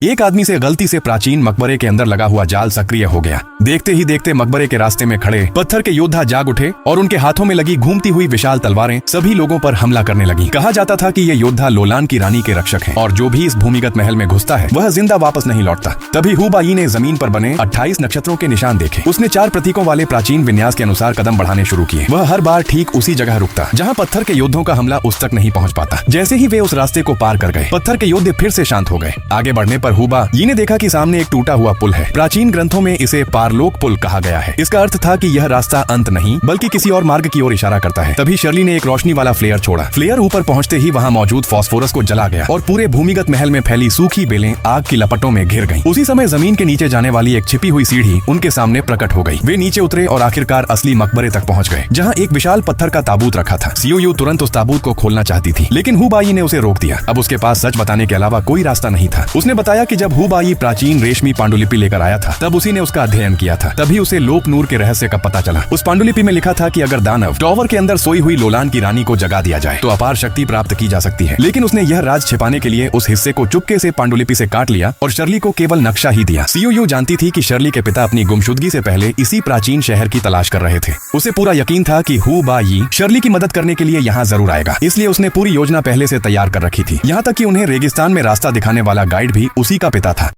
एक आदमी से गलती से प्राचीन मकबरे के अंदर लगा हुआ जाल सक्रिय हो गया। देखते ही देखते मकबरे के रास्ते में खड़े पत्थर के योद्धा जाग उठे और उनके हाथों में लगी घूमती हुई विशाल तलवारें सभी लोगों पर हमला करने लगी। कहा जाता था कि ये योद्धा लोलान की रानी के रक्षक हैं और जो भी इस भूमिगत महल में घुसता है वह जिंदा वापस नहीं लौटता। तभी हुबाई ने जमीन पर बने 28 नक्षत्रों के निशान देखे। उसने 4 प्रतीकों वाले प्राचीन विन्यास के अनुसार कदम बढ़ाने शुरू किए। वह हर बार ठीक उसी जगह रुकता जहाँ पत्थर के योद्धों का हमला उस तक नहीं पहुँच पाता। जैसे ही वे उस रास्ते को पार कर गए पत्थर के योद्धे फिर से शांत हो गए। आगे बढ़ने पर हुबाई ने देखा कि सामने एक टूटा हुआ पुल है। प्राचीन ग्रंथों में इसे पारलोक पुल कहा गया है। इसका अर्थ था कि यह रास्ता अंत नहीं बल्कि किसी और मार्ग की ओर इशारा करता है। तभी शर्ली ने एक रोशनी वाला फ्लेयर छोड़ा। फ्लेयर ऊपर पहुंचते ही वहां मौजूद फास्फोरस को जला गया और पूरे भूमिगत महल में फैली सूखी बेलें आग की लपटों में घिर गईं। उसी समय जमीन के नीचे जाने वाली एक छिपी हुई सीढ़ी उनके सामने प्रकट हो गई। वे नीचे उतरे और आखिरकार असली मकबरे तक पहुंच गए जहां एक विशाल पत्थर का ताबूत रखा था। सीओयू तुरंत उस ताबूत को खोलना चाहती थी लेकिन हुबाई ने उसे रोक दिया। अब उसके पास सच बताने के अलावा कोई रास्ता नहीं था। उसने बताया कि जब हुबाई प्राचीन रेशमी पांडुलिपि लेकर आया था तब उसी ने उसका अध्ययन किया था। तभी उसे लोप नूर के रहस्य का पता चला। उस पांडुलिपि में लिखा था कि अगर दानव टॉवर के अंदर सोई हुई लोलान की रानी को जगा दिया जाए तो अपार शक्ति प्राप्त की जा सकती है। लेकिन उसने यह राज छिपाने के लिए उस हिस्से को चुपके से पांडुलिपि से काट लिया और शर्ली को केवल नक्शा ही दिया। सीओयू जानती थी कि शर्ली के पिता अपनी गुमशुदगी से पहले इसी प्राचीन शहर की तलाश कर रहे थे। उसे पूरा यकीन था कि हुबाई शर्ली की मदद करने के लिए यहाँ जरूर आएगा, इसलिए उसने पूरी योजना पहले से तैयार कर रखी थी। यहाँ तक कि उन्हें रेगिस्तान में रास्ता दिखाने वाला गाइड भी उसी का पिता था।